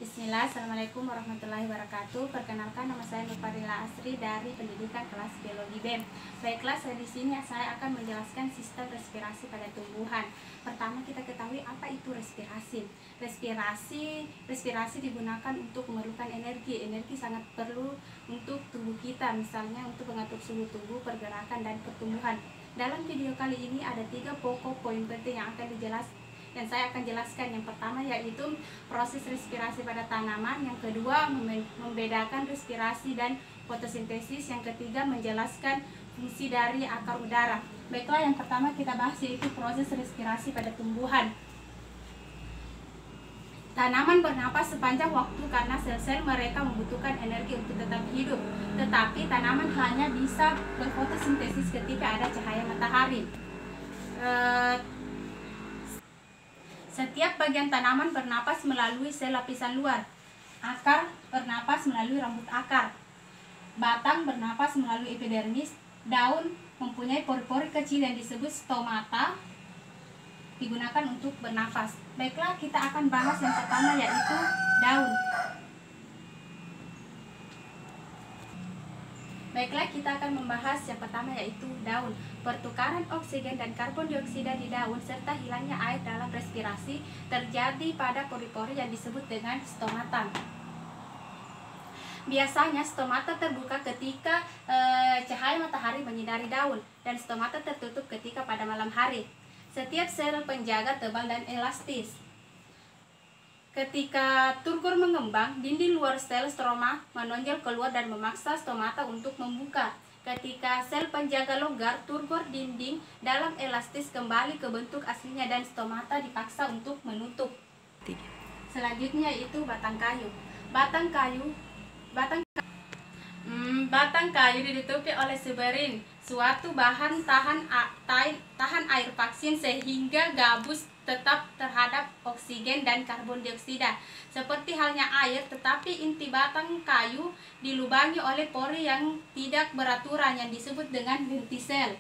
Bismillah, Assalamualaikum warahmatullahi wabarakatuh. Perkenalkan, nama saya Nufarila Asri dari Pendidikan Kelas Biologi BEM. Baiklah, di sini saya akan menjelaskan sistem respirasi pada tumbuhan. Pertama, kita ketahui apa itu respirasi. Respirasi digunakan untuk memerlukan energi. Energi sangat perlu untuk tubuh kita, misalnya untuk mengatur suhu tubuh, pergerakan, dan pertumbuhan. Dalam video kali ini ada 3 pokok poin penting yang saya akan jelaskan. Yang pertama yaitu proses respirasi pada tanaman, yang kedua membedakan respirasi dan fotosintesis, yang ketiga menjelaskan fungsi dari akar udara. Baiklah, yang pertama kita bahas yaitu proses respirasi pada tumbuhan. Tanaman bernapas sepanjang waktu karena sel-sel mereka membutuhkan energi untuk tetap hidup. Tetapi tanaman hanya bisa berfotosintesis ketika ada cahaya matahari. Setiap bagian tanaman bernapas melalui sel lapisan luar. Akar bernapas melalui rambut akar. Batang bernapas melalui epidermis. Daun mempunyai pori-pori kecil yang disebut stomata, digunakan untuk bernapas. Baiklah, kita akan bahas yang pertama yaitu daun. Baiklah, kita akan membahas yang pertama yaitu daun. Pertukaran oksigen dan karbon dioksida di daun serta hilangnya air dalam respirasi terjadi pada pori-pori yang disebut dengan stomata. Biasanya stomata terbuka ketika cahaya matahari menyinari daun, dan stomata tertutup ketika pada malam hari. Setiap sel penjaga tebal dan elastis. Ketika turgor mengembang, dinding luar sel stroma menonjol keluar dan memaksa stomata untuk membuka. Ketika sel penjaga longgar, turgor dinding dalam elastis kembali ke bentuk aslinya dan stomata dipaksa untuk menutup. Selanjutnya itu batang kayu. Batang kayu ditutupi oleh suberin, suatu bahan tahan air vaksin sehingga gabus tetap terhadap oksigen dan karbon dioksida. Seperti halnya air, tetapi inti batang kayu dilubangi oleh pori yang tidak beraturan yang disebut dengan lentisel.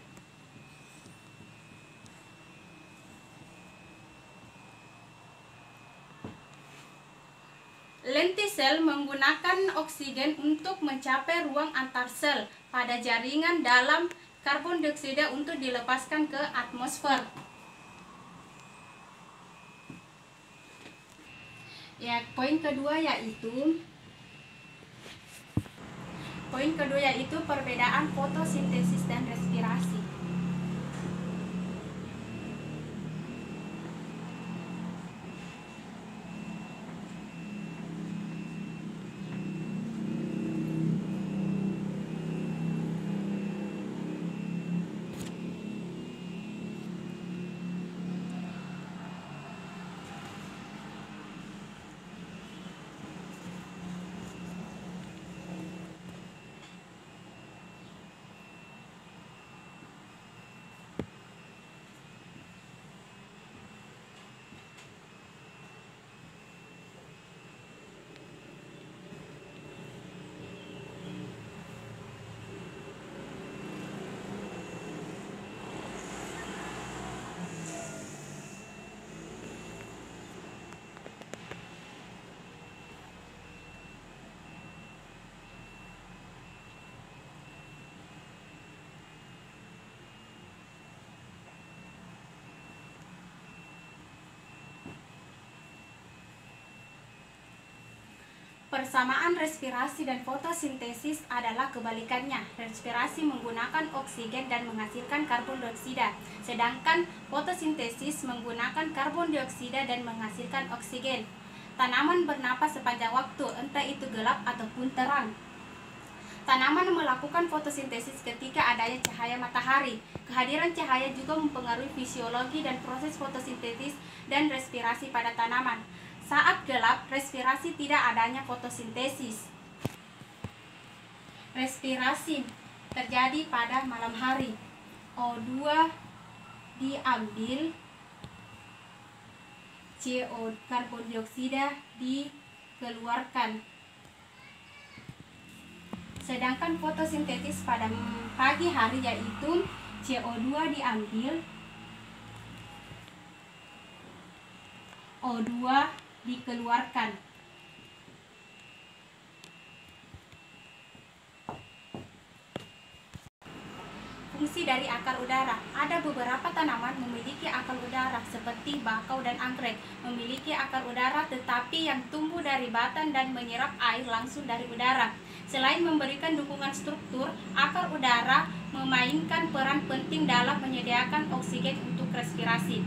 Lentisel menggunakan oksigen untuk mencapai ruang antar sel pada jaringan dalam karbon dioksida untuk dilepaskan ke atmosfer. Ya, poin kedua yaitu perbedaan fotosintesis dan respirasi. Persamaan respirasi dan fotosintesis adalah kebalikannya. Respirasi menggunakan oksigen dan menghasilkan karbon dioksida, sedangkan fotosintesis menggunakan karbon dioksida dan menghasilkan oksigen. Tanaman bernapas sepanjang waktu, entah itu gelap ataupun terang. Tanaman melakukan fotosintesis ketika adanya cahaya matahari. Kehadiran cahaya juga mempengaruhi fisiologi dan proses fotosintesis dan respirasi pada tanaman. Saat gelap, respirasi tidak adanya fotosintesis. Respirasi terjadi pada malam hari. O2 diambil, CO karbon dioksida dikeluarkan. Sedangkan fotosintesis pada pagi hari yaitu CO2 diambil, O2 dikeluarkan. dari akar udara. Ada beberapa tanaman memiliki akar udara seperti bakau dan anggrek memiliki akar udara, tetapi yang tumbuh dari batang dan menyerap air langsung dari udara. Selain memberikan dukungan struktur, akar udara memainkan peran penting dalam menyediakan oksigen untuk respirasi.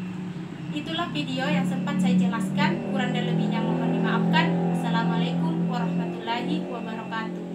Itulah video yang sempat saya jelaskan, kurang dan lebihnya mohon dimaafkan. Assalamualaikum warahmatullahi wabarakatuh.